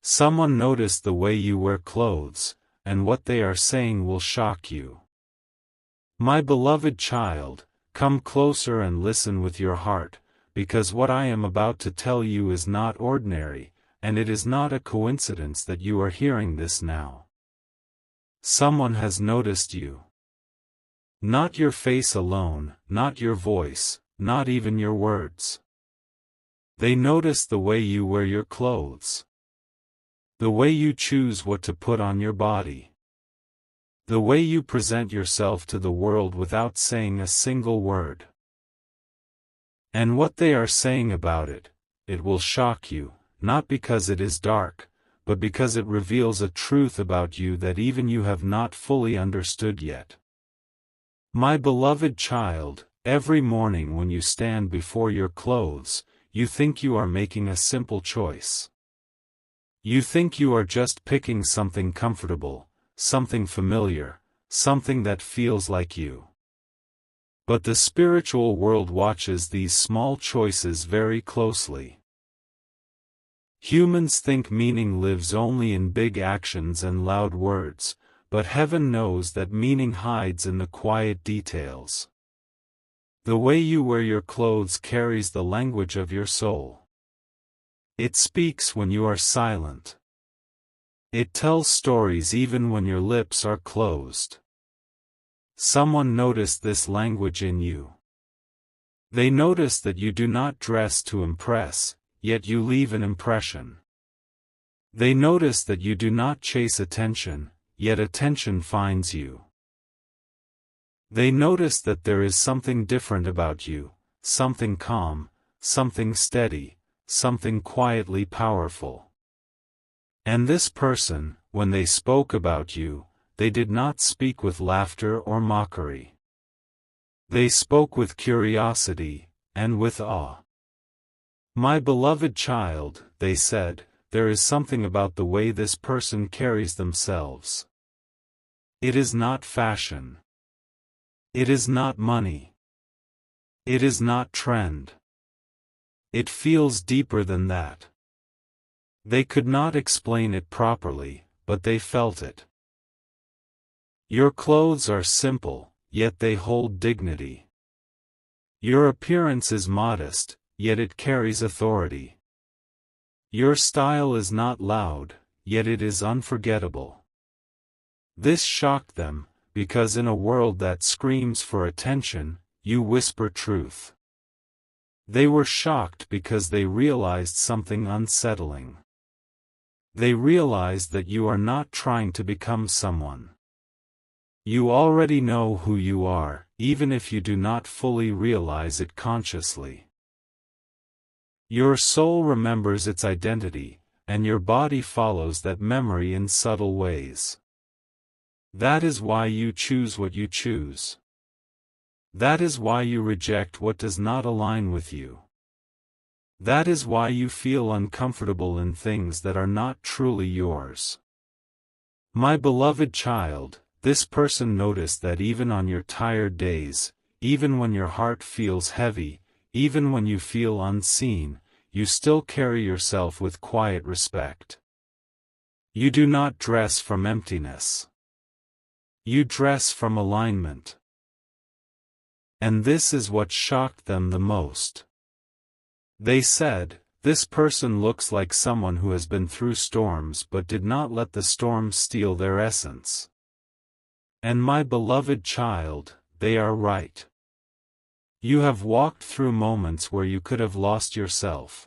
Someone noticed the way you wear clothes, and what they are saying will shock you. My beloved child, come closer and listen with your heart, because what I am about to tell you is not ordinary, and it is not a coincidence that you are hearing this now. Someone has noticed you. Not your face alone, not your voice, not even your words. They notice the way you wear your clothes. The way you choose what to put on your body. The way you present yourself to the world without saying a single word. And what they are saying about it, it will shock you, not because it is dark, but because it reveals a truth about you that even you have not fully understood yet. My beloved child, every morning when you stand before your clothes, you think you are making a simple choice. You think you are just picking something comfortable, something familiar, something that feels like you. But the spiritual world watches these small choices very closely. Humans think meaning lives only in big actions and loud words, but heaven knows that meaning hides in the quiet details. The way you wear your clothes carries the language of your soul. It speaks when you are silent. It tells stories even when your lips are closed. Someone noticed this language in you. They notice that you do not dress to impress, yet you leave an impression. They notice that you do not chase attention, yet attention finds you. They notice that there is something different about you, something calm, something steady, something quietly powerful. And this person, when they spoke about you, they did not speak with laughter or mockery. They spoke with curiosity, and with awe. My beloved child, they said, there is something about the way this person carries themselves. It is not fashion. It is not money. It is not trend. It feels deeper than that. They could not explain it properly, but they felt it. Your clothes are simple, yet they hold dignity. Your appearance is modest, yet it carries authority. Your style is not loud, yet it is unforgettable. This shocked them, because in a world that screams for attention, you whisper truth. They were shocked because they realized something unsettling. They realized that you are not trying to become someone. You already know who you are, even if you do not fully realize it consciously. Your soul remembers its identity, and your body follows that memory in subtle ways. That is why you choose what you choose. That is why you reject what does not align with you. That is why you feel uncomfortable in things that are not truly yours. My beloved child, this person noticed that even on your tired days, even when your heart feels heavy, even when you feel unseen, you still carry yourself with quiet respect. You do not dress from emptiness. You dress from alignment. And this is what shocked them the most. They said, this person looks like someone who has been through storms but did not let the storms steal their essence. And my beloved child, they are right. You have walked through moments where you could have lost yourself.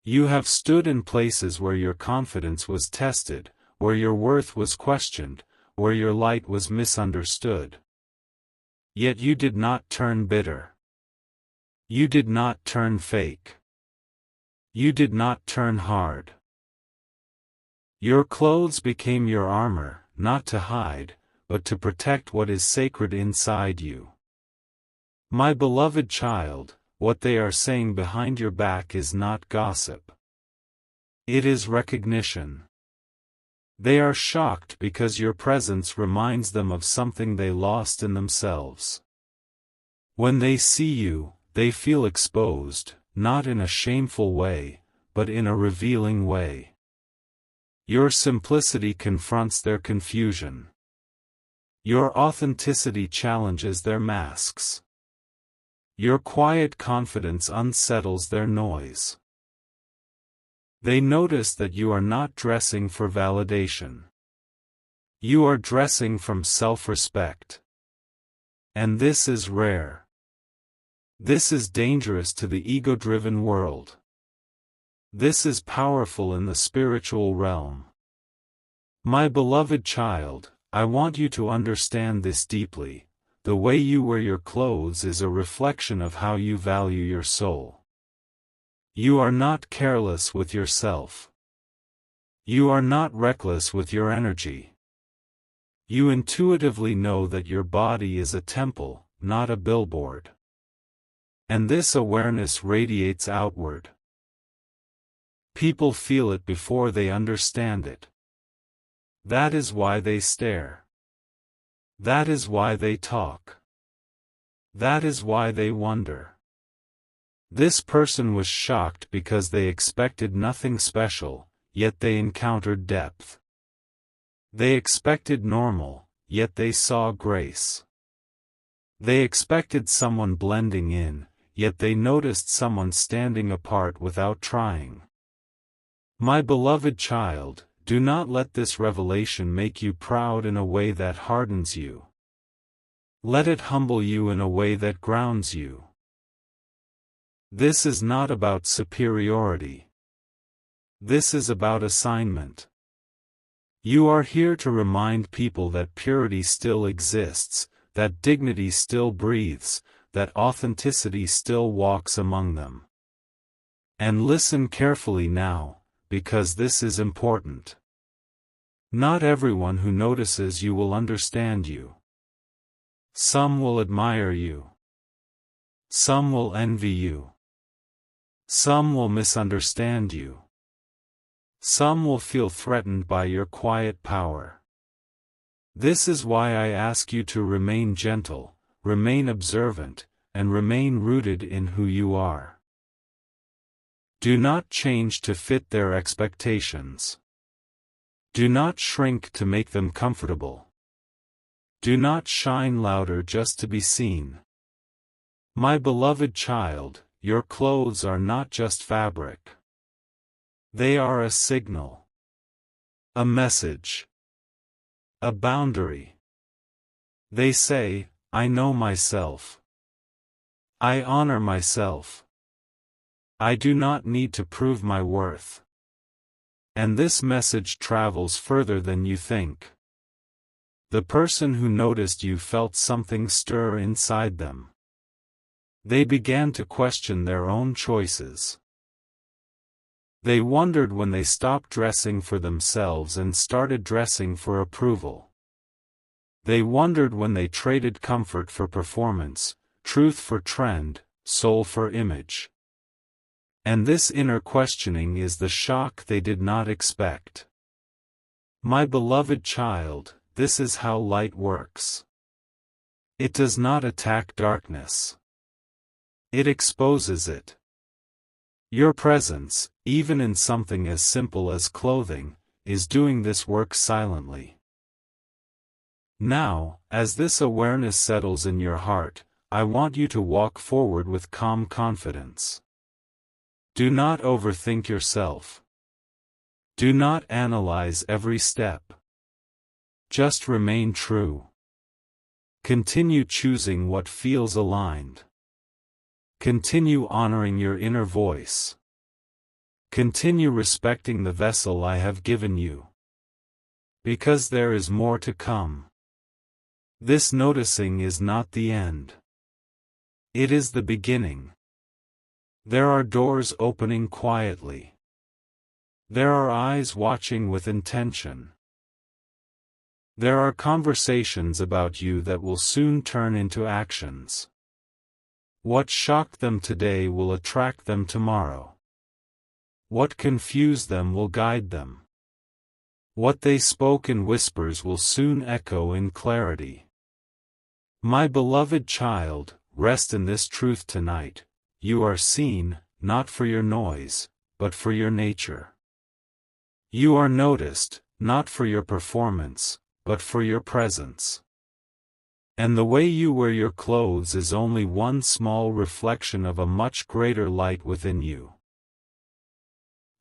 You have stood in places where your confidence was tested, where your worth was questioned, where your light was misunderstood. Yet you did not turn bitter. You did not turn fake. You did not turn hard. Your clothes became your armor, not to hide, but to protect what is sacred inside you. My beloved child, what they are saying behind your back is not gossip. It is recognition. They are shocked because your presence reminds them of something they lost in themselves. When they see you, they feel exposed, not in a shameful way, but in a revealing way. Your simplicity confronts their confusion. Your authenticity challenges their masks. Your quiet confidence unsettles their noise. They notice that you are not dressing for validation. You are dressing from self-respect. And this is rare. This is dangerous to the ego-driven world. This is powerful in the spiritual realm. My beloved child, I want you to understand this deeply. The way you wear your clothes is a reflection of how you value your soul. You are not careless with yourself. You are not reckless with your energy. You intuitively know that your body is a temple, not a billboard. And this awareness radiates outward. People feel it before they understand it. That is why they stare. That is why they talk. That is why they wonder. This person was shocked because they expected nothing special, yet they encountered depth. They expected normal, yet they saw grace. They expected someone blending in, yet they noticed someone standing apart without trying. My beloved child, do not let this revelation make you proud in a way that hardens you. Let it humble you in a way that grounds you. This is not about superiority. This is about assignment. You are here to remind people that purity still exists, that dignity still breathes, that authenticity still walks among them. And listen carefully now, because this is important. Not everyone who notices you will understand you. Some will admire you. Some will envy you. Some will misunderstand you. Some will feel threatened by your quiet power. This is why I ask you to remain gentle, remain observant, and remain rooted in who you are. Do not change to fit their expectations. Do not shrink to make them comfortable. Do not shine louder just to be seen. My beloved child, your clothes are not just fabric. They are a signal. A message. A boundary. They say, I know myself. I honor myself. I do not need to prove my worth. And this message travels further than you think. The person who noticed you felt something stir inside them. They began to question their own choices. They wondered when they stopped dressing for themselves and started dressing for approval. They wondered when they traded comfort for performance, truth for trend, soul for image. And this inner questioning is the shock they did not expect. My beloved child, this is how light works. It does not attack darkness. It exposes it. Your presence, even in something as simple as clothing, is doing this work silently. Now, as this awareness settles in your heart, I want you to walk forward with calm confidence. Do not overthink yourself. Do not analyze every step. Just remain true. Continue choosing what feels aligned. Continue honoring your inner voice. Continue respecting the vessel I have given you. Because there is more to come. This noticing is not the end. It is the beginning. There are doors opening quietly. There are eyes watching with intention. There are conversations about you that will soon turn into actions. What shocked them today will attract them tomorrow. What confused them will guide them. What they spoke in whispers will soon echo in clarity. My beloved child, rest in this truth tonight. You are seen, not for your noise, but for your nature. You are noticed, not for your performance, but for your presence. And the way you wear your clothes is only one small reflection of a much greater light within you.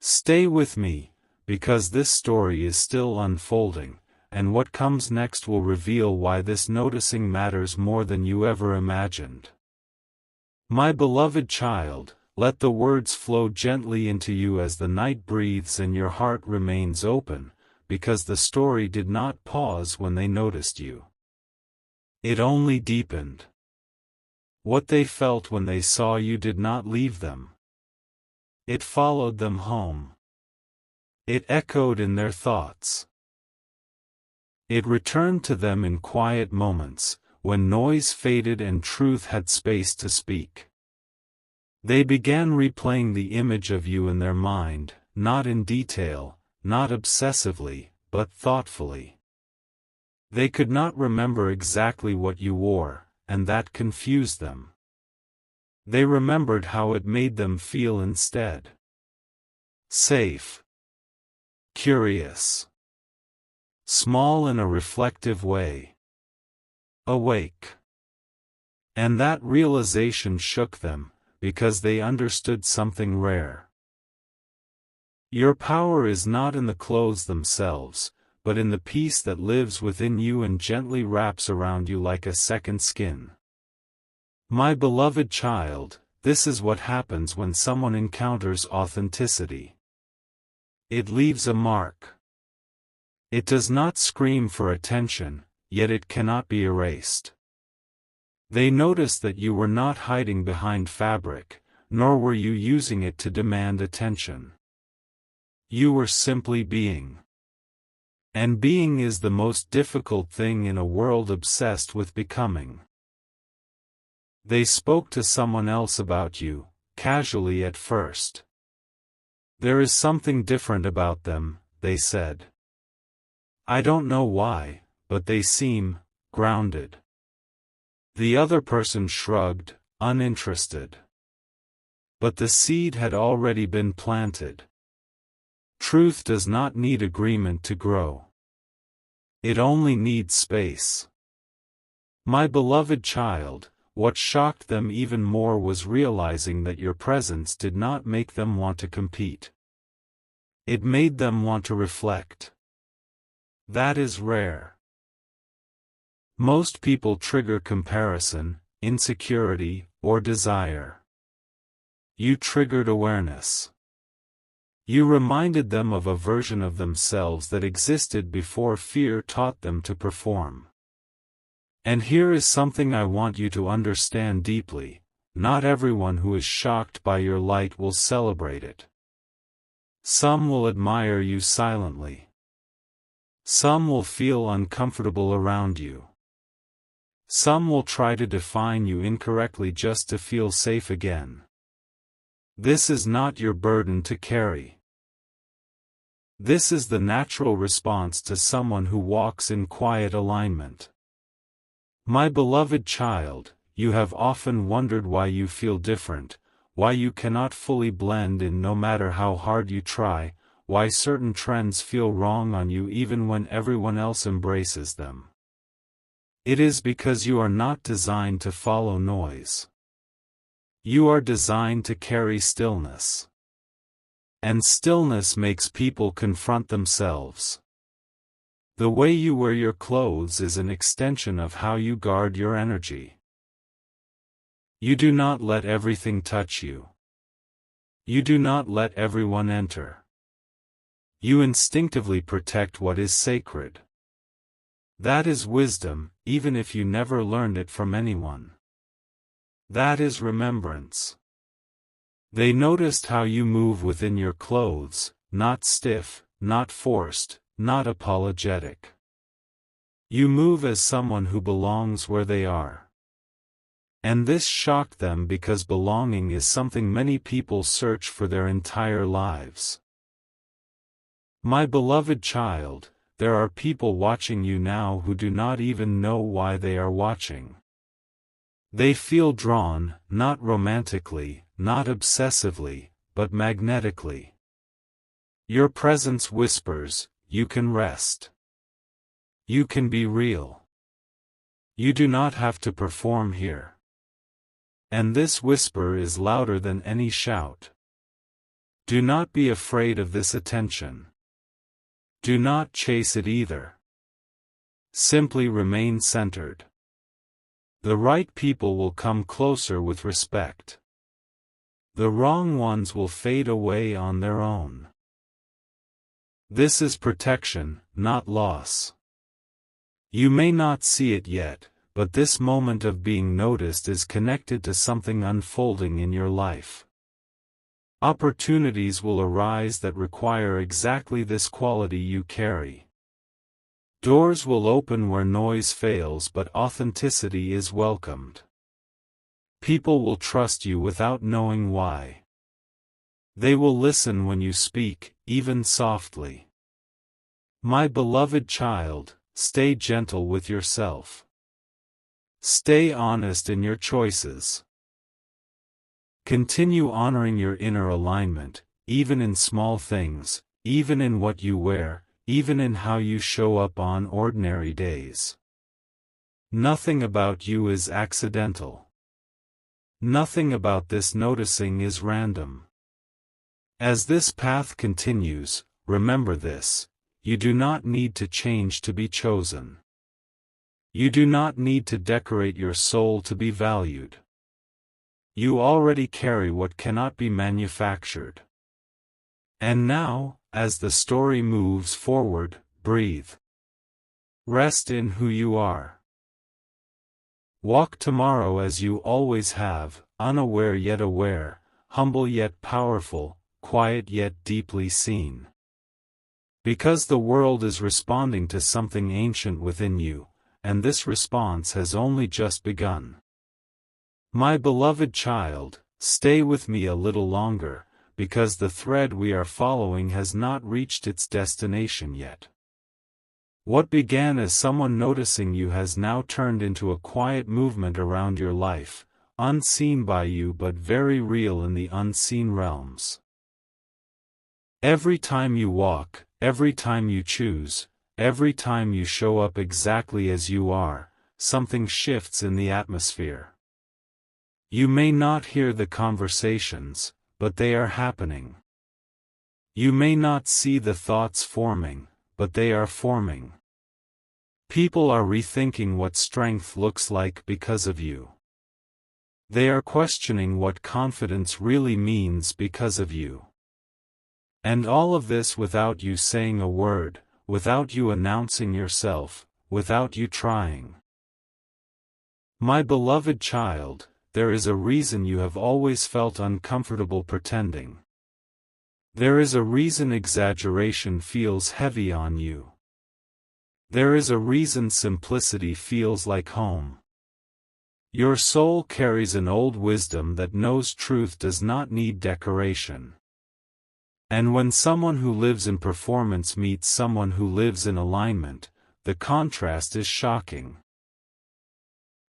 Stay with me, because this story is still unfolding, and what comes next will reveal why this noticing matters more than you ever imagined. My beloved child, let the words flow gently into you as the night breathes and your heart remains open, because the story did not pause when they noticed you. It only deepened. What they felt when they saw you did not leave them. It followed them home. It echoed in their thoughts. It returned to them in quiet moments, when noise faded and truth had space to speak. They began replaying the image of you in their mind, not in detail, not obsessively, but thoughtfully. They could not remember exactly what you wore, and that confused them. They remembered how it made them feel instead. Safe. Curious. Small in a reflective way. Awake. And that realization shook them, because they understood something rare. Your power is not in the clothes themselves, but in the peace that lives within you and gently wraps around you like a second skin. My beloved child, this is what happens when someone encounters authenticity. It leaves a mark. It does not scream for attention, yet it cannot be erased. They noticed that you were not hiding behind fabric, nor were you using it to demand attention. You were simply being. And being is the most difficult thing in a world obsessed with becoming. They spoke to someone else about you, casually at first. There is something different about them, they said. I don't know why, but they seem grounded. The other person shrugged, uninterested. But the seed had already been planted. Truth does not need agreement to grow. It only needs space. My beloved child, what shocked them even more was realizing that your presence did not make them want to compete. It made them want to reflect. That is rare. Most people trigger comparison, insecurity, or desire. You triggered awareness. You reminded them of a version of themselves that existed before fear taught them to perform. And here is something I want you to understand deeply: not everyone who is shocked by your light will celebrate it. Some will admire you silently. Some will feel uncomfortable around you. Some will try to define you incorrectly just to feel safe again. This is not your burden to carry. This is the natural response to someone who walks in quiet alignment. My beloved child, you have often wondered why you feel different, why you cannot fully blend in no matter how hard you try, why certain trends feel wrong on you even when everyone else embraces them. It is because you are not designed to follow noise. You are designed to carry stillness. And stillness makes people confront themselves. The way you wear your clothes is an extension of how you guard your energy. You do not let everything touch you. You do not let everyone enter. You instinctively protect what is sacred. That is wisdom, even if you never learned it from anyone. That is remembrance. They noticed how you move within your clothes, not stiff, not forced, not apologetic. You move as someone who belongs where they are. And this shocked them because belonging is something many people search for their entire lives. My beloved child, there are people watching you now who do not even know why they are watching. They feel drawn, not romantically, not obsessively, but magnetically. Your presence whispers, you can rest. You can be real. You do not have to perform here. And this whisper is louder than any shout. Do not be afraid of this attention. Do not chase it either. Simply remain centered. The right people will come closer with respect. The wrong ones will fade away on their own. This is protection, not loss. You may not see it yet, but this moment of being noticed is connected to something unfolding in your life. Opportunities will arise that require exactly this quality you carry. Doors will open where noise fails but authenticity is welcomed. People will trust you without knowing why. They will listen when you speak, even softly. My beloved child, stay gentle with yourself. Stay honest in your choices. Continue honoring your inner alignment, even in small things, even in what you wear, even in how you show up on ordinary days. Nothing about you is accidental. Nothing about this noticing is random. As this path continues, remember this: you do not need to change to be chosen. You do not need to decorate your soul to be valued. You already carry what cannot be manufactured. And now, as the story moves forward, breathe. Rest in who you are. Walk tomorrow as you always have, unaware yet aware, humble yet powerful, quiet yet deeply seen. Because the world is responding to something ancient within you, and this response has only just begun. My beloved child, stay with me a little longer, because the thread we are following has not reached its destination yet. What began as someone noticing you has now turned into a quiet movement around your life, unseen by you but very real in the unseen realms. Every time you walk, every time you choose, every time you show up exactly as you are, something shifts in the atmosphere. You may not hear the conversations, but they are happening. You may not see the thoughts forming, but they are forming. People are rethinking what strength looks like because of you. They are questioning what confidence really means because of you. And all of this without you saying a word, without you announcing yourself, without you trying. My beloved child, there is a reason you have always felt uncomfortable pretending. There is a reason exaggeration feels heavy on you. There is a reason simplicity feels like home. Your soul carries an old wisdom that knows truth does not need decoration. And when someone who lives in performance meets someone who lives in alignment, the contrast is shocking.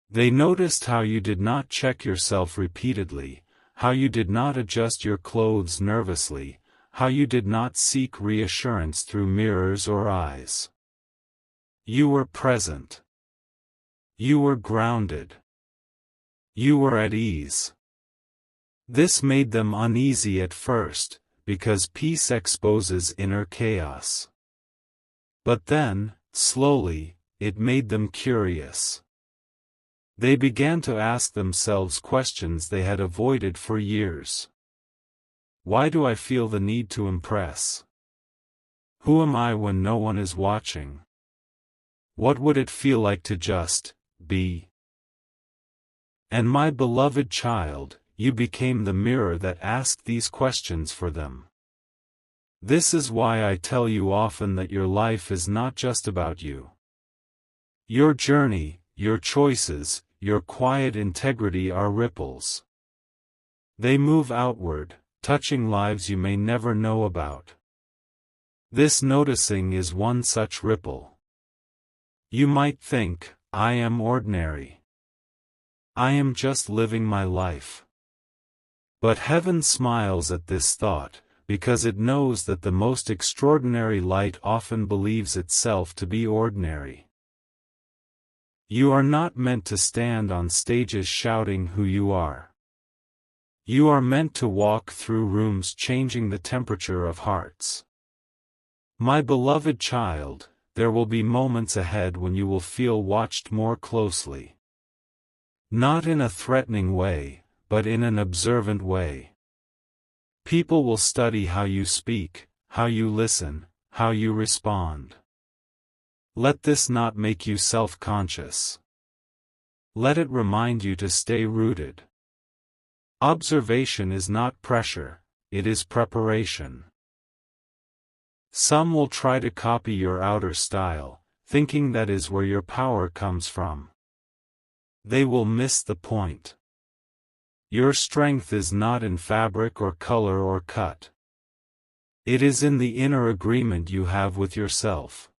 They noticed how you did not check yourself repeatedly, how you did not adjust your clothes nervously, how you did not seek reassurance through mirrors or eyes. You were present. You were grounded. You were at ease. This made them uneasy at first, because peace exposes inner chaos. But then, slowly, it made them curious. They began to ask themselves questions they had avoided for years. Why do I feel the need to impress? Who am I when no one is watching? What would it feel like to just be? And my beloved child, you became the mirror that asked these questions for them. This is why I tell you often that your life is not just about you. Your journey, your choices, your quiet integrity are ripples. They move outward, touching lives you may never know about. This noticing is one such ripple. You might think, I am ordinary. I am just living my life. But heaven smiles at this thought, because it knows that the most extraordinary light often believes itself to be ordinary. You are not meant to stand on stages shouting who you are. You are meant to walk through rooms changing the temperature of hearts. My beloved child, there will be moments ahead when you will feel watched more closely. Not in a threatening way, but in an observant way. People will study how you speak, how you listen, how you respond. Let this not make you self-conscious. Let it remind you to stay rooted. Observation is not pressure, it is preparation. Some will try to copy your outer style, thinking that is where your power comes from. They will miss the point. Your strength is not in fabric or color or cut. It is in the inner agreement you have with yourself.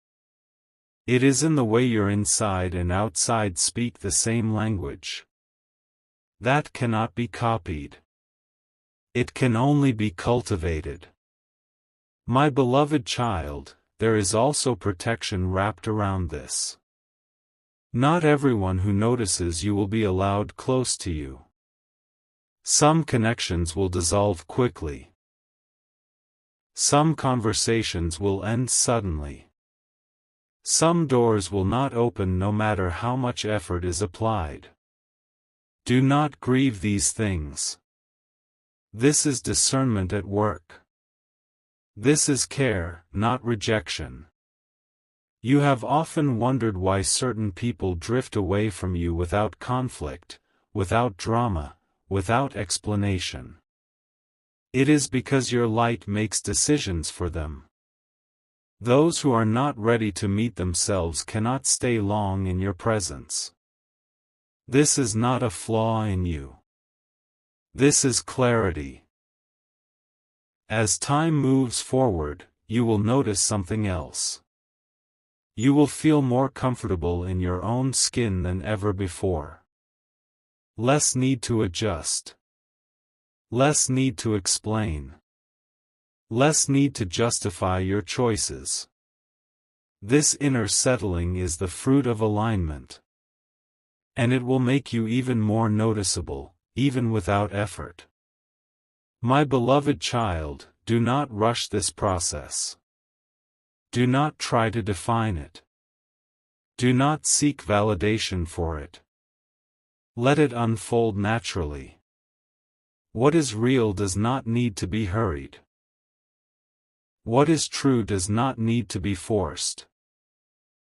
It is in the way your inside and outside speak the same language. That cannot be copied. It can only be cultivated. My beloved child, there is also protection wrapped around this. Not everyone who notices you will be allowed close to you. Some connections will dissolve quickly. Some conversations will end suddenly. Some doors will not open no matter how much effort is applied. Do not grieve these things. This is discernment at work. This is care, not rejection. You have often wondered why certain people drift away from you without conflict, without drama, without explanation. It is because your light makes decisions for them. Those who are not ready to meet themselves cannot stay long in your presence. This is not a flaw in you. This is clarity. As time moves forward, you will notice something else. You will feel more comfortable in your own skin than ever before. Less need to adjust. Less need to explain. Less need to justify your choices. This inner settling is the fruit of alignment. And it will make you even more noticeable, even without effort. My beloved child, do not rush this process. Do not try to define it. Do not seek validation for it. Let it unfold naturally. What is real does not need to be hurried. What is true does not need to be forced.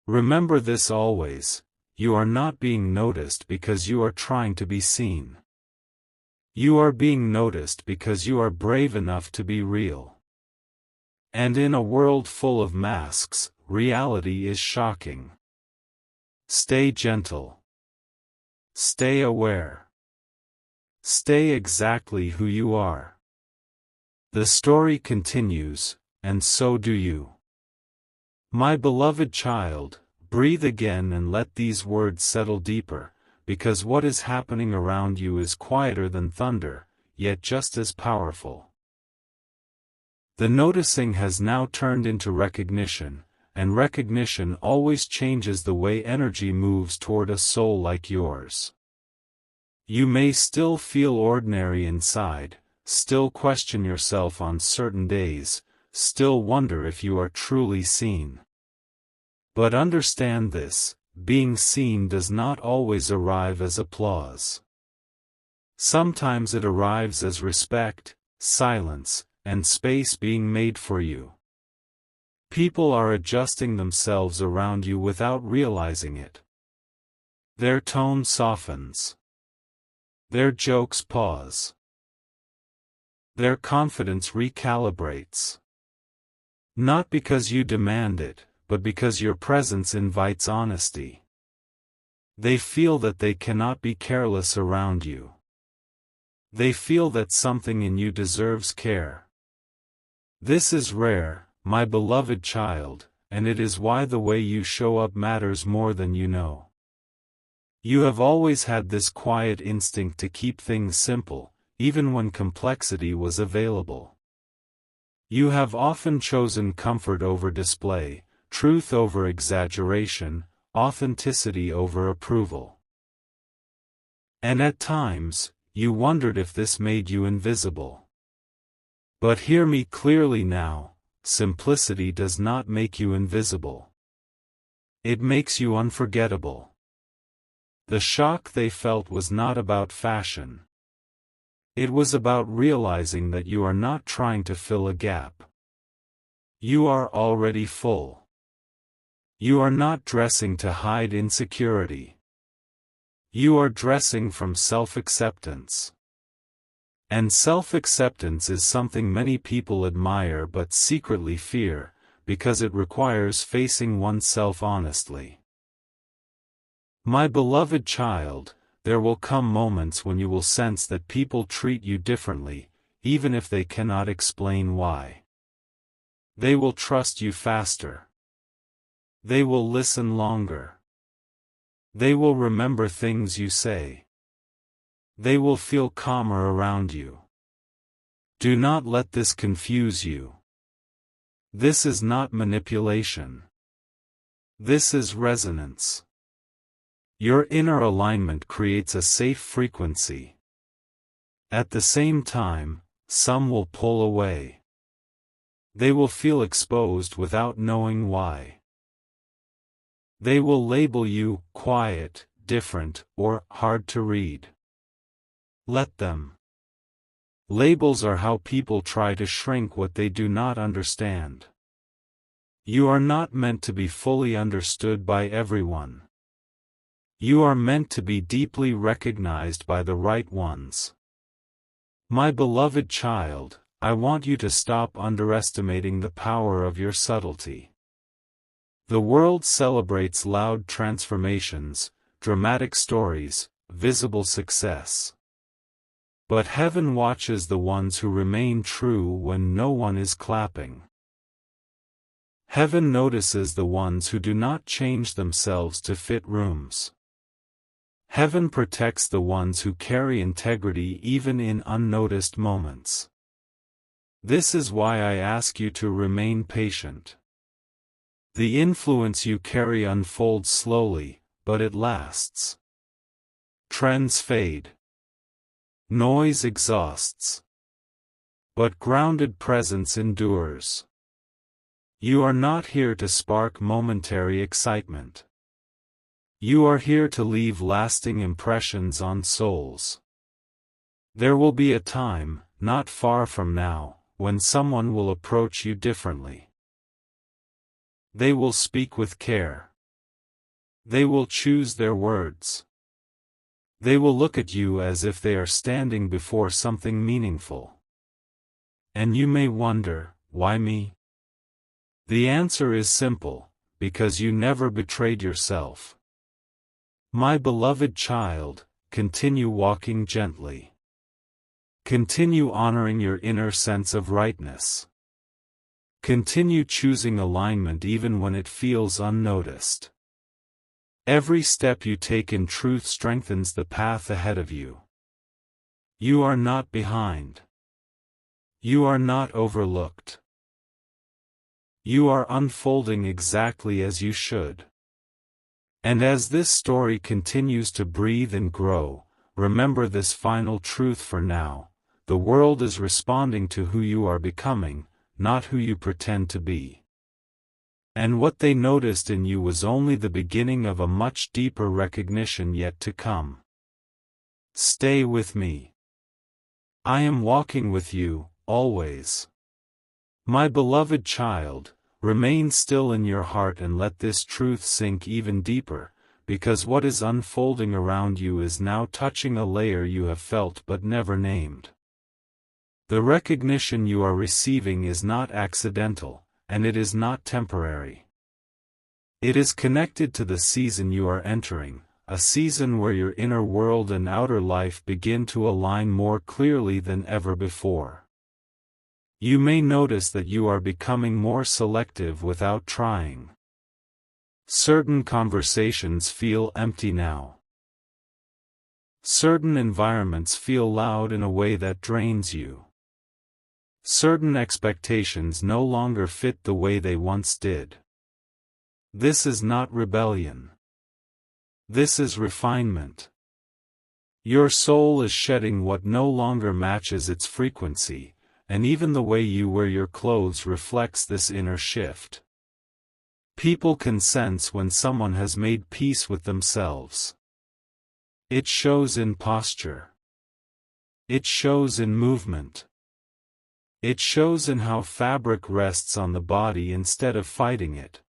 Remember this always, you are not being noticed because you are trying to be seen. You are being noticed because you are brave enough to be real. And in a world full of masks, reality is shocking. Stay gentle. Stay aware. Stay exactly who you are. The story continues, and so do you. My beloved child, breathe again and let these words settle deeper, because what is happening around you is quieter than thunder, yet just as powerful. The noticing has now turned into recognition, and recognition always changes the way energy moves toward a soul like yours. You may still feel ordinary inside, still question yourself on certain days, still wonder if you are truly seen. But understand this, being seen does not always arrive as applause. Sometimes it arrives as respect, silence, and space being made for you. People are adjusting themselves around you without realizing it. Their tone softens. Their jokes pause. Their confidence recalibrates. Not because you demand it, but because your presence invites honesty. They feel that they cannot be careless around you. They feel that something in you deserves care. This is rare, my beloved child, and it is why the way you show up matters more than you know. You have always had this quiet instinct to keep things simple, even when complexity was available. You have often chosen comfort over display, truth over exaggeration, authenticity over approval. And at times, you wondered if this made you invisible. But hear me clearly now, simplicity does not make you invisible. It makes you unforgettable. The shock they felt was not about fashion. It was about realizing that you are not trying to fill a gap. You are already full. You are not dressing to hide insecurity. You are dressing from self-acceptance. And self-acceptance is something many people admire but secretly fear, because it requires facing oneself honestly. My beloved child, there will come moments when you will sense that people treat you differently, even if they cannot explain why. They will trust you faster. They will listen longer. They will remember things you say. They will feel calmer around you. Do not let this confuse you. This is not manipulation. This is resonance. Your inner alignment creates a safe frequency. At the same time, some will pull away. They will feel exposed without knowing why. They will label you quiet, different, or hard to read. Let them. Labels are how people try to shrink what they do not understand. You are not meant to be fully understood by everyone. You are meant to be deeply recognized by the right ones. My beloved child, I want you to stop underestimating the power of your subtlety. The world celebrates loud transformations, dramatic stories, visible success. But heaven watches the ones who remain true when no one is clapping. Heaven notices the ones who do not change themselves to fit rooms. Heaven protects the ones who carry integrity even in unnoticed moments. This is why I ask you to remain patient. The influence you carry unfolds slowly, but it lasts. Trends fade. Noise exhausts. But grounded presence endures. You are not here to spark momentary excitement. You are here to leave lasting impressions on souls. There will be a time, not far from now, when someone will approach you differently. They will speak with care. They will choose their words. They will look at you as if they are standing before something meaningful. And you may wonder, why me? The answer is simple, because you never betrayed yourself. My beloved child, continue walking gently. Continue honoring your inner sense of rightness. Continue choosing alignment even when it feels unnoticed. Every step you take in truth strengthens the path ahead of you. You are not behind. You are not overlooked. You are unfolding exactly as you should. And as this story continues to breathe and grow, remember this final truth for now: the world is responding to who you are becoming, not who you pretend to be. And what they noticed in you was only the beginning of a much deeper recognition yet to come. Stay with me. I am walking with you, always. My beloved child, remain still in your heart and let this truth sink even deeper, because what is unfolding around you is now touching a layer you have felt but never named. The recognition you are receiving is not accidental, and it is not temporary. It is connected to the season you are entering, a season where your inner world and outer life begin to align more clearly than ever before. You may notice that you are becoming more selective without trying. Certain conversations feel empty now. Certain environments feel loud in a way that drains you. Certain expectations no longer fit the way they once did. This is not rebellion. This is refinement. Your soul is shedding what no longer matches its frequency, and even the way you wear your clothes reflects this inner shift. People can sense when someone has made peace with themselves. It shows in posture. It shows in movement. It shows in how fabric rests on the body instead of fighting it.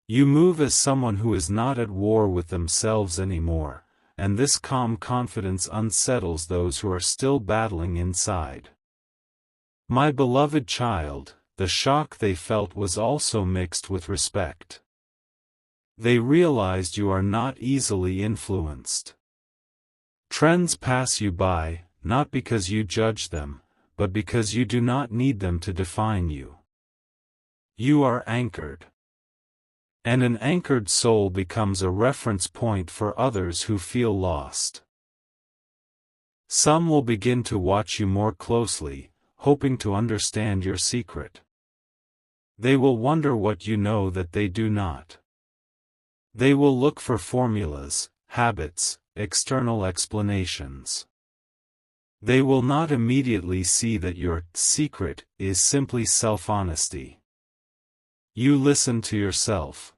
You move as someone who is not at war with themselves anymore, and this calm confidence unsettles those who are still battling inside. My beloved child, the shock they felt was also mixed with respect. They realized you are not easily influenced. Trends pass you by, not because you judge them, but because you do not need them to define you. You are anchored. And an anchored soul becomes a reference point for others who feel lost. Some will begin to watch you more closely, hoping to understand your secret. They will wonder what you know that they do not. They will look for formulas, habits, external explanations. They will not immediately see that your secret is simply self-honesty. You listen to yourself.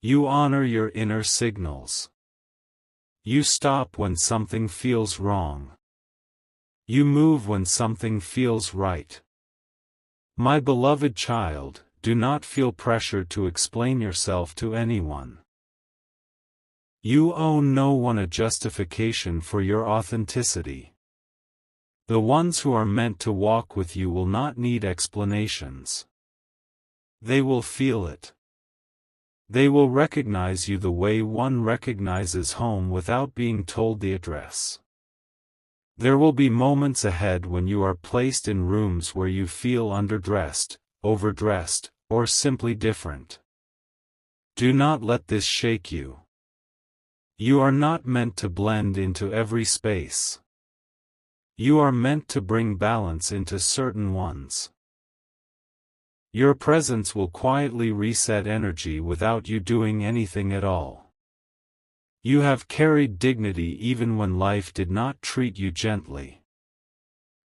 You honor your inner signals. You stop when something feels wrong. You move when something feels right. My beloved child, do not feel pressured to explain yourself to anyone. You owe no one a justification for your authenticity. The ones who are meant to walk with you will not need explanations. They will feel it. They will recognize you the way one recognizes home without being told the address. There will be moments ahead when you are placed in rooms where you feel underdressed, overdressed, or simply different. Do not let this shake you. You are not meant to blend into every space. You are meant to bring balance into certain ones. Your presence will quietly reset energy without you doing anything at all. You have carried dignity even when life did not treat you gently.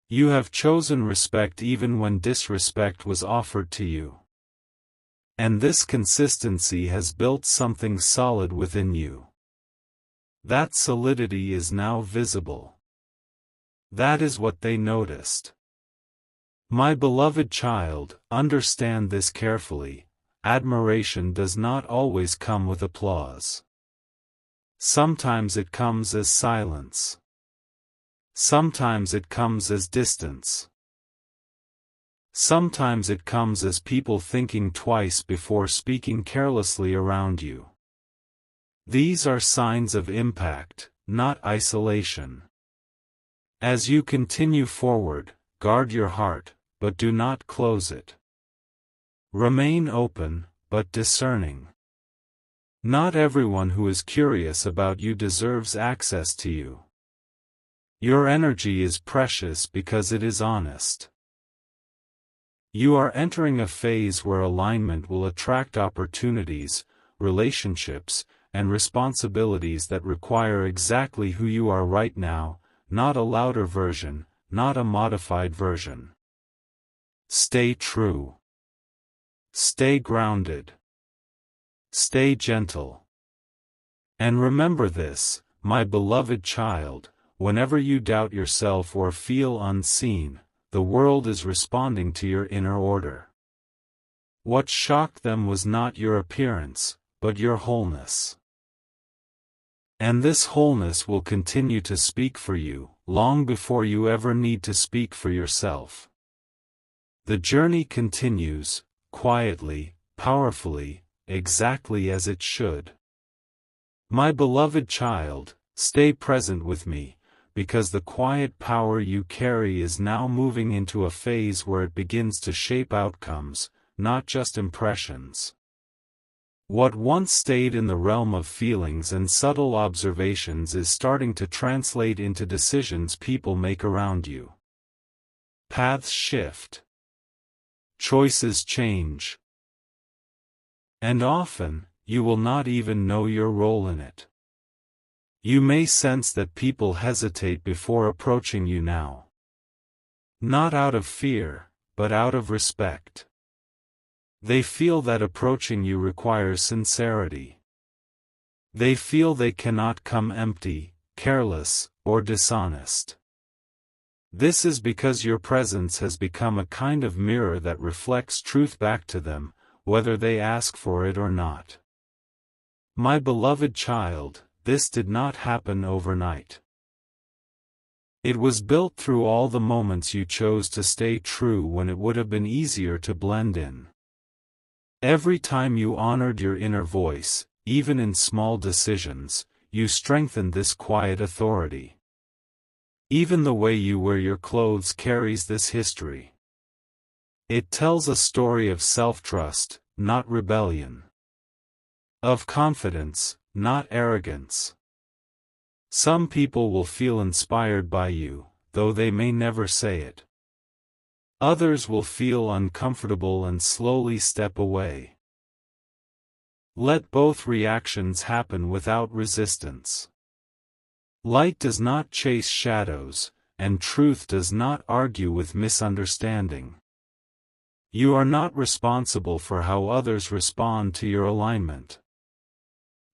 You have chosen respect even when disrespect was offered to you. And this consistency has built something solid within you. That solidity is now visible. That is what they noticed. My beloved child, understand this carefully. Admiration does not always come with applause. Sometimes it comes as silence. Sometimes it comes as distance. Sometimes it comes as people thinking twice before speaking carelessly around you. These are signs of impact, not isolation. As you continue forward, guard your heart, but do not close it. Remain open, but discerning. Not everyone who is curious about you deserves access to you. Your energy is precious because it is honest. You are entering a phase where alignment will attract opportunities, relationships, and responsibilities that require exactly who you are right now, not a louder version, not a modified version. Stay true. Stay grounded. Stay gentle. And remember this, my beloved child, whenever you doubt yourself or feel unseen, the world is responding to your inner order. What shocked them was not your appearance, but your wholeness. And this wholeness will continue to speak for you, long before you ever need to speak for yourself. The journey continues, quietly, powerfully, exactly as it should. My beloved child, stay present with me, because the quiet power you carry is now moving into a phase where it begins to shape outcomes, not just impressions. What once stayed in the realm of feelings and subtle observations is starting to translate into decisions people make around you. Paths shift. Choices change. And often, you will not even know your role in it. You may sense that people hesitate before approaching you now. Not out of fear, but out of respect. They feel that approaching you requires sincerity. They feel they cannot come empty, careless, or dishonest. This is because your presence has become a kind of mirror that reflects truth back to them, whether they ask for it or not. My beloved child, this did not happen overnight. It was built through all the moments you chose to stay true when it would have been easier to blend in. Every time you honored your inner voice, even in small decisions, you strengthened this quiet authority. Even the way you wear your clothes carries this history. It tells a story of self-trust, not rebellion. Of confidence, not arrogance. Some people will feel inspired by you, though they may never say it. Others will feel uncomfortable and slowly step away. Let both reactions happen without resistance. Light does not chase shadows, and truth does not argue with misunderstanding. You are not responsible for how others respond to your alignment.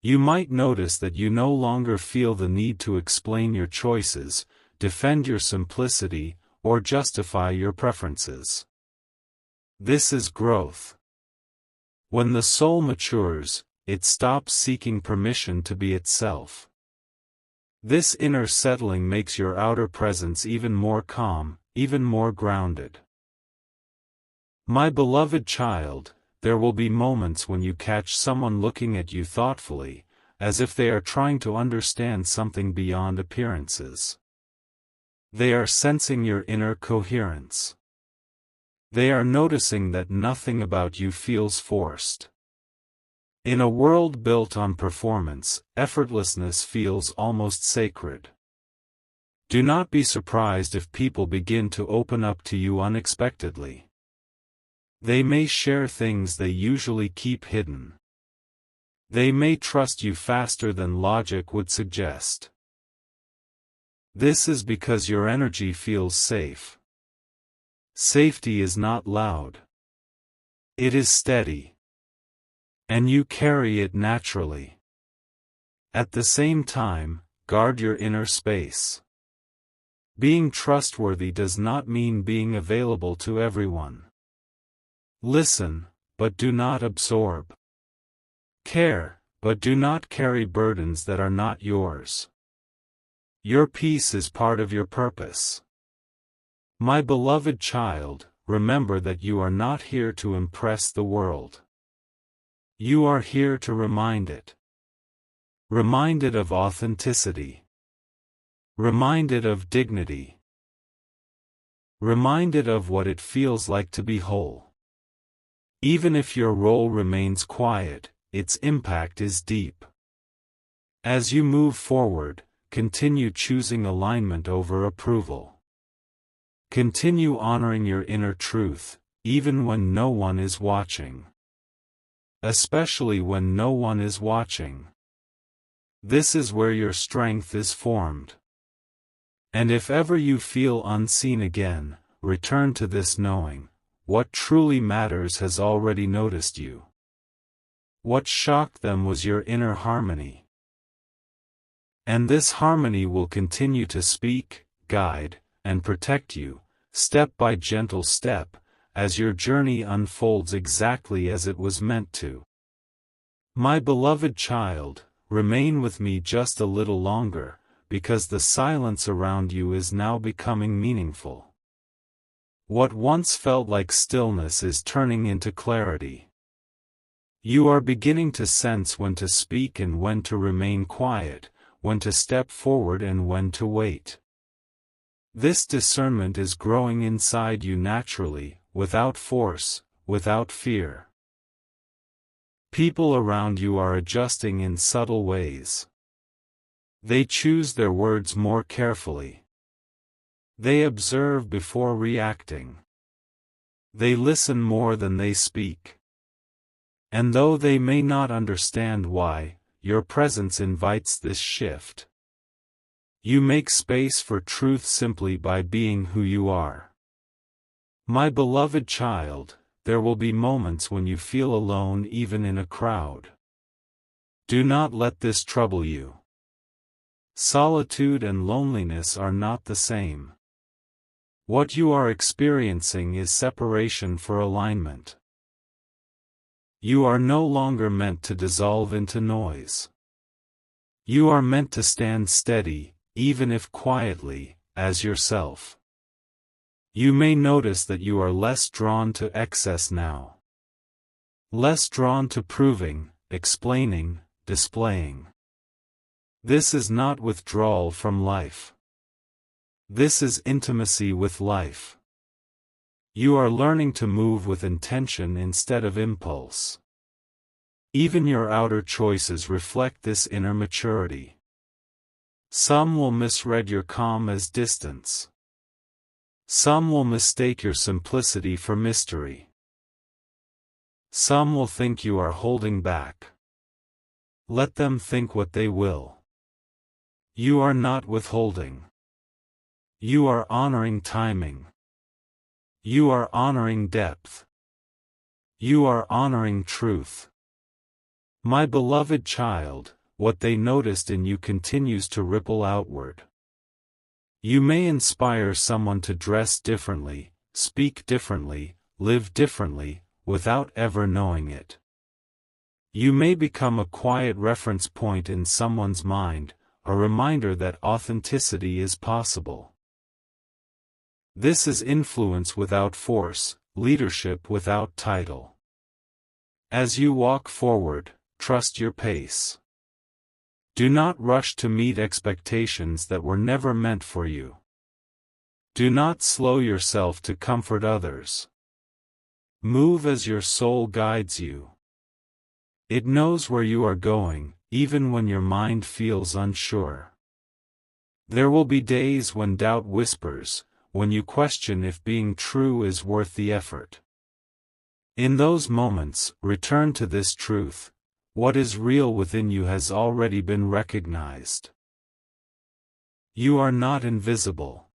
You might notice that you no longer feel the need to explain your choices, defend your simplicity, or justify your preferences. This is growth. When the soul matures, it stops seeking permission to be itself. This inner settling makes your outer presence even more calm, even more grounded. My beloved child, there will be moments when you catch someone looking at you thoughtfully, as if they are trying to understand something beyond appearances. They are sensing your inner coherence. They are noticing that nothing about you feels forced. In a world built on performance, effortlessness feels almost sacred. Do not be surprised if people begin to open up to you unexpectedly. They may share things they usually keep hidden. They may trust you faster than logic would suggest. This is because your energy feels safe. Safety is not loud. It is steady. And you carry it naturally. At the same time, guard your inner space. Being trustworthy does not mean being available to everyone. Listen, but do not absorb. Care, but do not carry burdens that are not yours. Your peace is part of your purpose. My beloved child, remember that you are not here to impress the world. You are here to remind it. Remind it of authenticity. Remind it of dignity. Remind it of what it feels like to be whole. Even if your role remains quiet, its impact is deep. As you move forward, continue choosing alignment over approval. Continue honoring your inner truth, even when no one is watching. Especially when no one is watching. This is where your strength is formed. And if ever you feel unseen again, return to this knowing, what truly matters has already noticed you. What shocked them was your inner harmony. And this harmony will continue to speak, guide, and protect you, step by gentle step, as your journey unfolds exactly as it was meant to. My beloved child, remain with me just a little longer, because the silence around you is now becoming meaningful. What once felt like stillness is turning into clarity. You are beginning to sense when to speak and when to remain quiet, when to step forward and when to wait. This discernment is growing inside you naturally, without force, without fear. People around you are adjusting in subtle ways. They choose their words more carefully. They observe before reacting. They listen more than they speak. And though they may not understand why, your presence invites this shift. You make space for truth simply by being who you are. My beloved child, there will be moments when you feel alone even in a crowd. Do not let this trouble you. Solitude and loneliness are not the same. What you are experiencing is separation for alignment. You are no longer meant to dissolve into noise. You are meant to stand steady, even if quietly, as yourself. You may notice that you are less drawn to excess now. Less drawn to proving, explaining, displaying. This is not withdrawal from life. This is intimacy with life. You are learning to move with intention instead of impulse. Even your outer choices reflect this inner maturity. Some will misread your calm as distance. Some will mistake your simplicity for mystery. Some will think you are holding back. Let them think what they will. You are not withholding. You are honoring timing. You are honoring depth. You are honoring truth. My beloved child, what they noticed in you continues to ripple outward. You may inspire someone to dress differently, speak differently, live differently, without ever knowing it. You may become a quiet reference point in someone's mind, a reminder that authenticity is possible. This is influence without force, leadership without title. As you walk forward, trust your pace. Do not rush to meet expectations that were never meant for you. Do not slow yourself to comfort others. Move as your soul guides you. It knows where you are going, even when your mind feels unsure. There will be days when doubt whispers, when you question if being true is worth the effort. In those moments, return to this truth: what is real within you has already been recognized. You are not invisible.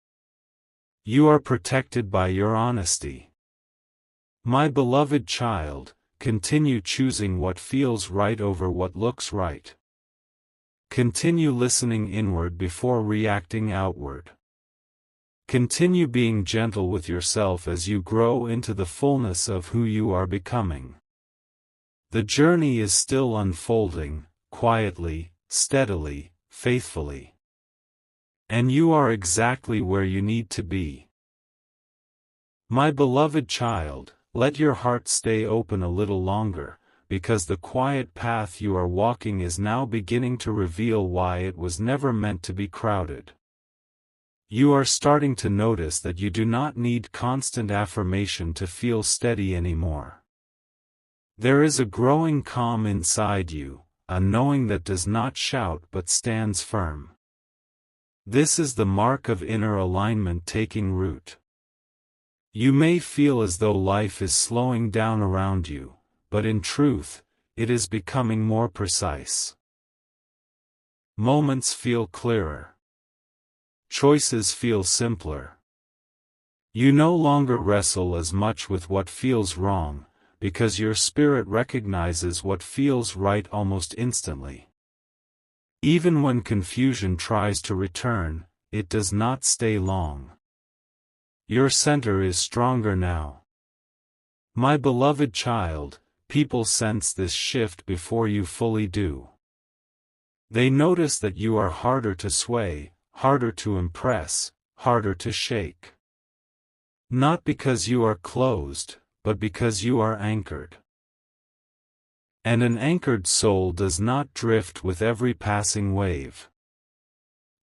You are protected by your honesty. My beloved child, continue choosing what feels right over what looks right. Continue listening inward before reacting outward. Continue being gentle with yourself as you grow into the fullness of who you are becoming. The journey is still unfolding, quietly, steadily, faithfully. And you are exactly where you need to be. My beloved child, let your heart stay open a little longer, because the quiet path you are walking is now beginning to reveal why it was never meant to be crowded. You are starting to notice that you do not need constant affirmation to feel steady anymore. There is a growing calm inside you, a knowing that does not shout but stands firm. This is the mark of inner alignment taking root. You may feel as though life is slowing down around you, but in truth, it is becoming more precise. Moments feel clearer. Choices feel simpler. You no longer wrestle as much with what feels wrong, because your spirit recognizes what feels right almost instantly. Even when confusion tries to return, it does not stay long. Your center is stronger now. My beloved child, people sense this shift before you fully do. They notice that you are harder to sway, harder to impress, harder to shake. Not because you are closed, but because you are anchored. And an anchored soul does not drift with every passing wave.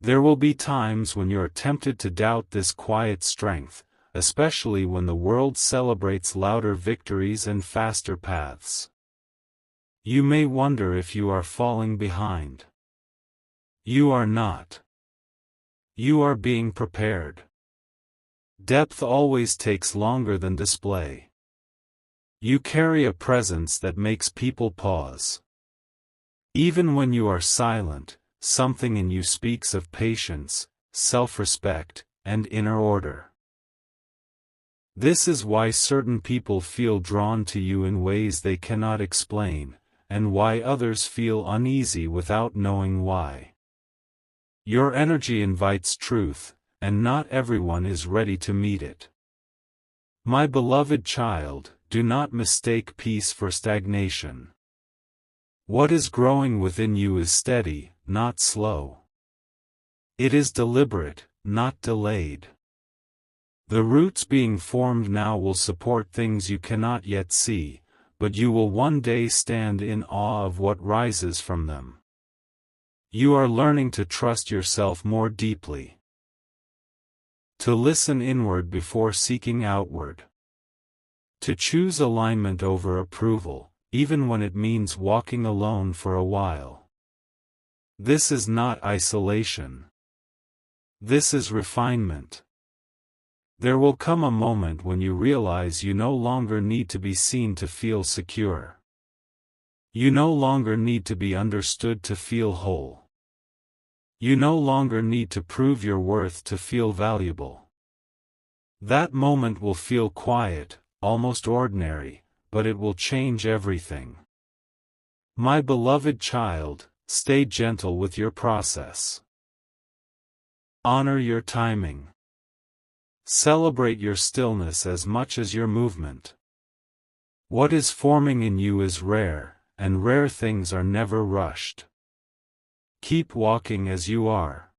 There will be times when you are tempted to doubt this quiet strength, especially when the world celebrates louder victories and faster paths. You may wonder if you are falling behind. You are not. You are being prepared. Depth always takes longer than display. You carry a presence that makes people pause. Even when you are silent, something in you speaks of patience, self-respect, and inner order. This is why certain people feel drawn to you in ways they cannot explain, and why others feel uneasy without knowing why. Your energy invites truth, and not everyone is ready to meet it. My beloved child, do not mistake peace for stagnation. What is growing within you is steady, not slow. It is deliberate, not delayed. The roots being formed now will support things you cannot yet see, but you will one day stand in awe of what rises from them. You are learning to trust yourself more deeply. To listen inward before seeking outward. To choose alignment over approval, even when it means walking alone for a while. This is not isolation. This is refinement. There will come a moment when you realize you no longer need to be seen to feel secure. You no longer need to be understood to feel whole. You no longer need to prove your worth to feel valuable. That moment will feel quiet, almost ordinary, but it will change everything. My beloved child, stay gentle with your process. Honor your timing. Celebrate your stillness as much as your movement. What is forming in you is rare, and rare things are never rushed. Keep walking as you are.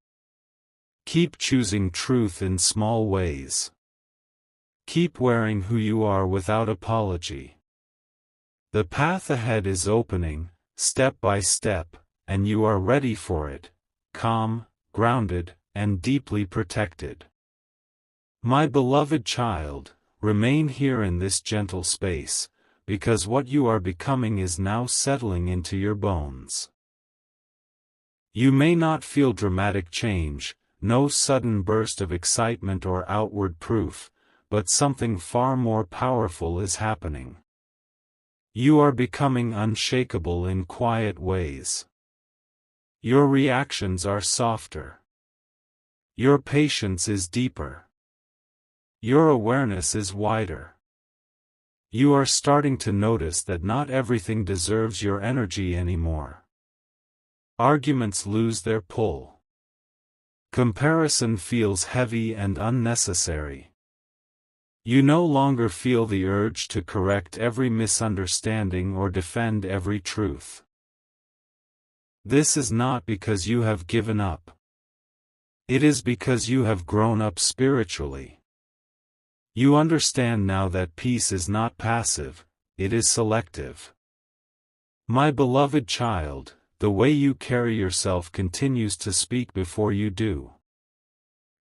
Keep choosing truth in small ways. Keep wearing who you are without apology. The path ahead is opening, step by step, and you are ready for it, calm, grounded, and deeply protected. My beloved child, remain here in this gentle space, because what you are becoming is now settling into your bones. You may not feel dramatic change, no sudden burst of excitement or outward proof, but something far more powerful is happening. You are becoming unshakable in quiet ways. Your reactions are softer. Your patience is deeper. Your awareness is wider. You are starting to notice that not everything deserves your energy anymore. Arguments lose their pull. Comparison feels heavy and unnecessary. You no longer feel the urge to correct every misunderstanding or defend every truth. This is not because you have given up. It is because you have grown up spiritually. You understand now that peace is not passive, it is selective. My beloved child, the way you carry yourself continues to speak before you do.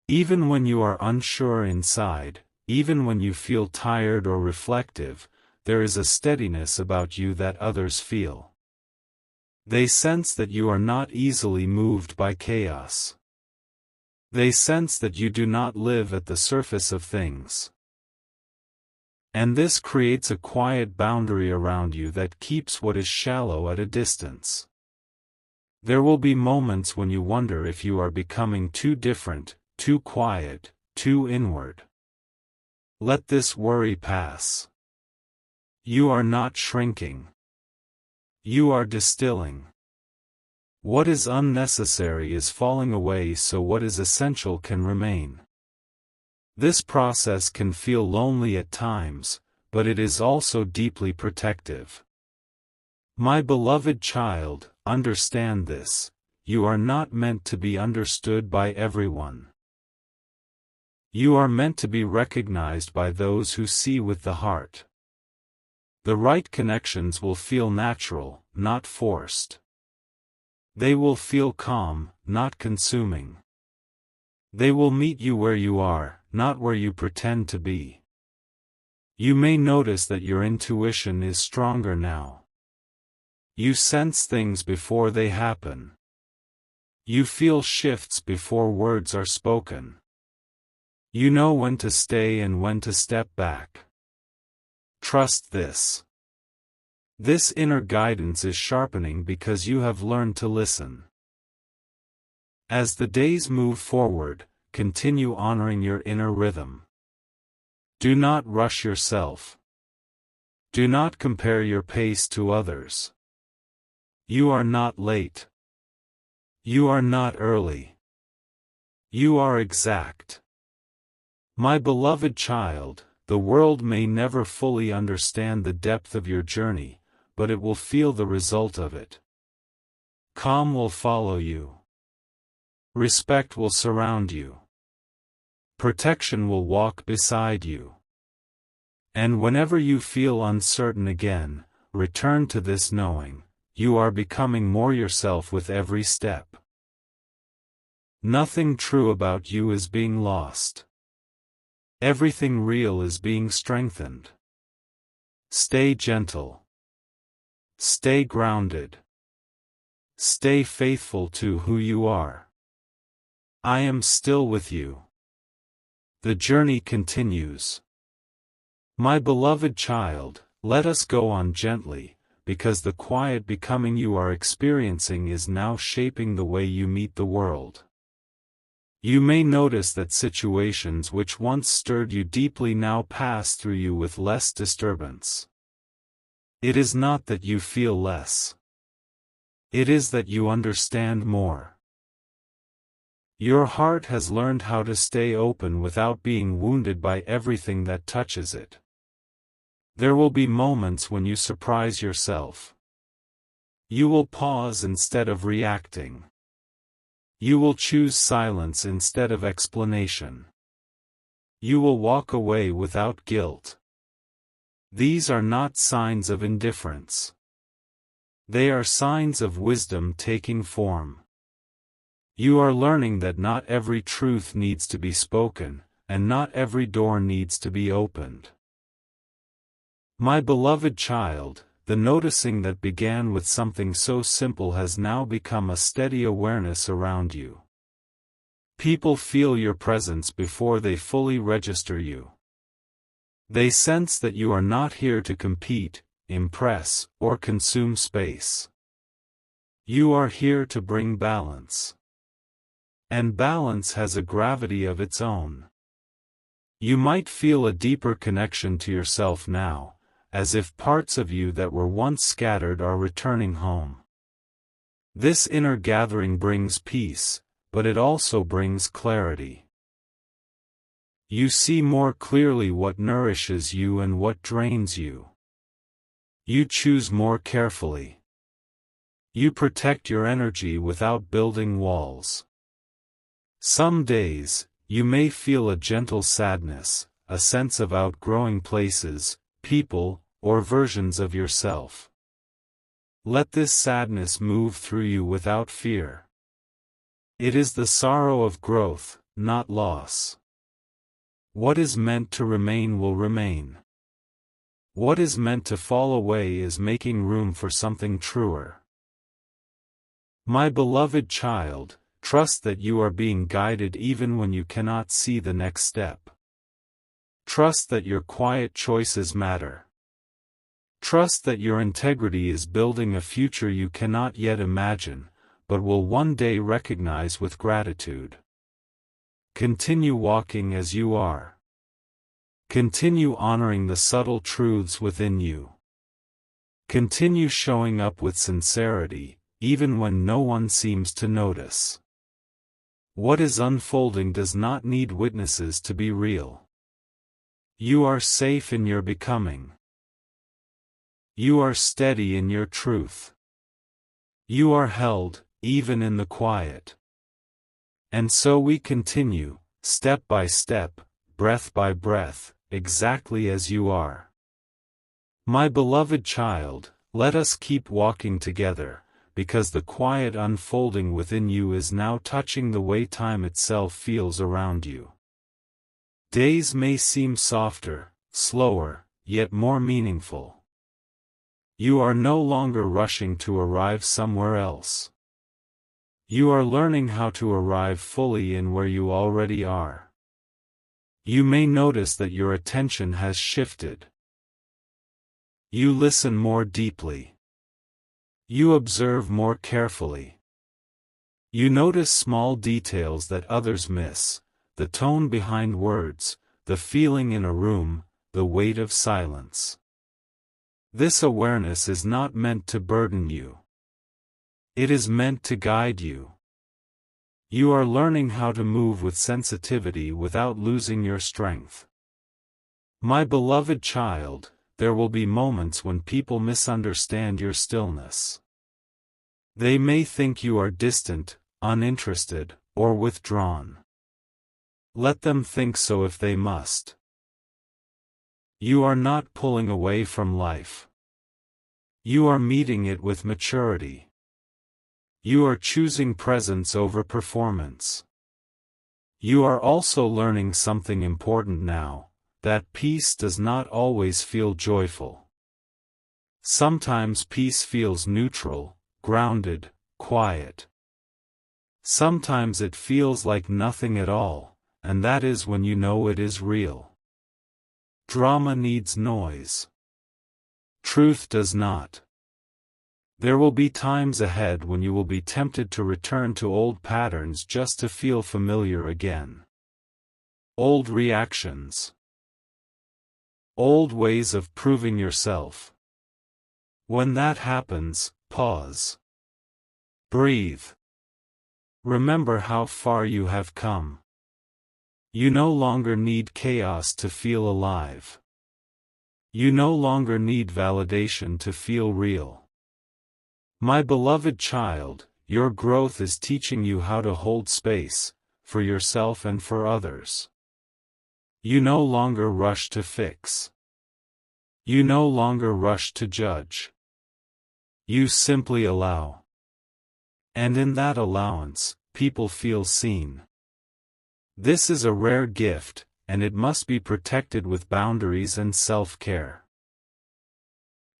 Even when you are unsure inside, even when you feel tired or reflective, there is a steadiness about you that others feel. They sense that you are not easily moved by chaos. They sense that you do not live at the surface of things. And this creates a quiet boundary around you that keeps what is shallow at a distance. There will be moments when you wonder if you are becoming too different, too quiet, too inward. Let this worry pass. You are not shrinking. You are distilling. What is unnecessary is falling away so what is essential can remain. This process can feel lonely at times, but it is also deeply protective. My beloved child, understand this: you are not meant to be understood by everyone. You are meant to be recognized by those who see with the heart. The right connections will feel natural, not forced. They will feel calm, not consuming. They will meet you where you are, not where you pretend to be. You may notice that your intuition is stronger now. You sense things before they happen. You feel shifts before words are spoken. You know when to stay and when to step back. Trust this. This inner guidance is sharpening because you have learned to listen. As the days move forward, continue honoring your inner rhythm. Do not rush yourself. Do not compare your pace to others. You are not late. You are not early. You are exact. My beloved child, the world may never fully understand the depth of your journey, but it will feel the result of it. Calm will follow you. Respect will surround you. Protection will walk beside you. And whenever you feel uncertain again, return to this knowing, you are becoming more yourself with every step. Nothing true about you is being lost. Everything real is being strengthened. Stay gentle. Stay grounded. Stay faithful to who you are. I am still with you. The journey continues. My beloved child, let us go on gently, because the quiet becoming you are experiencing is now shaping the way you meet the world. You may notice that situations which once stirred you deeply now pass through you with less disturbance. It is not that you feel less. It is that you understand more. Your heart has learned how to stay open without being wounded by everything that touches it. There will be moments when you surprise yourself. You will pause instead of reacting. You will choose silence instead of explanation. You will walk away without guilt. These are not signs of indifference. They are signs of wisdom taking form. You are learning that not every truth needs to be spoken, and not every door needs to be opened. My beloved child, the noticing that began with something so simple has now become a steady awareness around you. People feel your presence before they fully register you. They sense that you are not here to compete, impress, or consume space. You are here to bring balance. And balance has a gravity of its own. You might feel a deeper connection to yourself now, as if parts of you that were once scattered are returning home. This inner gathering brings peace, but it also brings clarity. You see more clearly what nourishes you and what drains you. You choose more carefully. You protect your energy without building walls. Some days, you may feel a gentle sadness, a sense of outgrowing places, people, or versions of yourself. Let this sadness move through you without fear. It is the sorrow of growth, not loss. What is meant to remain will remain. What is meant to fall away is making room for something truer. My beloved child, trust that you are being guided even when you cannot see the next step. Trust that your quiet choices matter. Trust that your integrity is building a future you cannot yet imagine, but will one day recognize with gratitude. Continue walking as you are. Continue honoring the subtle truths within you. Continue showing up with sincerity, even when no one seems to notice. What is unfolding does not need witnesses to be real. You are safe in your becoming. You are steady in your truth. You are held, even in the quiet. And so we continue, step by step, breath by breath, exactly as you are. My beloved child, let us keep walking together, because the quiet unfolding within you is now touching the way time itself feels around you. Days may seem softer, slower, yet more meaningful. You are no longer rushing to arrive somewhere else. You are learning how to arrive fully in where you already are. You may notice that your attention has shifted. You listen more deeply. You observe more carefully. You notice small details that others miss, the tone behind words, the feeling in a room, the weight of silence. This awareness is not meant to burden you. It is meant to guide you. You are learning how to move with sensitivity without losing your strength. My beloved child, there will be moments when people misunderstand your stillness. They may think you are distant, uninterested, or withdrawn. Let them think so if they must. You are not pulling away from life. You are meeting it with maturity. You are choosing presence over performance. You are also learning something important now, that peace does not always feel joyful. Sometimes peace feels neutral, grounded, quiet. Sometimes it feels like nothing at all, and that is when you know it is real. Drama needs noise. Truth does not. There will be times ahead when you will be tempted to return to old patterns just to feel familiar again. Old reactions. Old ways of proving yourself. When that happens, pause. Breathe. Remember how far you have come. You no longer need chaos to feel alive. You no longer need validation to feel real. My beloved child, your growth is teaching you how to hold space, for yourself and for others. You no longer rush to fix. You no longer rush to judge. You simply allow. And in that allowance, people feel seen. This is a rare gift, and it must be protected with boundaries and self-care.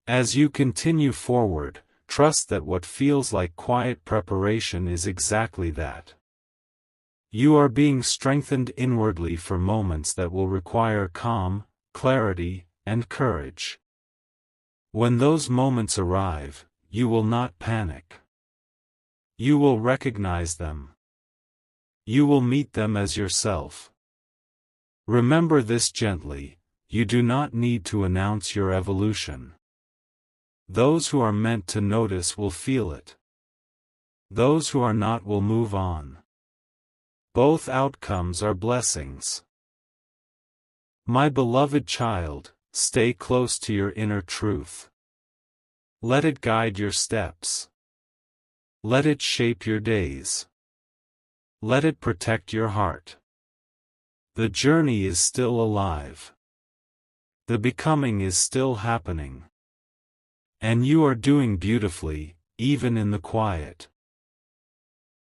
As you continue forward, trust that what feels like quiet preparation is exactly that. You are being strengthened inwardly for moments that will require calm, clarity, and courage. When those moments arrive, you will not panic. You will recognize them. You will meet them as yourself. Remember this gently, you do not need to announce your evolution. Those who are meant to notice will feel it. Those who are not will move on. Both outcomes are blessings. My beloved child, stay close to your inner truth. Let it guide your steps. Let it shape your days. Let it protect your heart. The journey is still alive. The becoming is still happening. And you are doing beautifully, even in the quiet.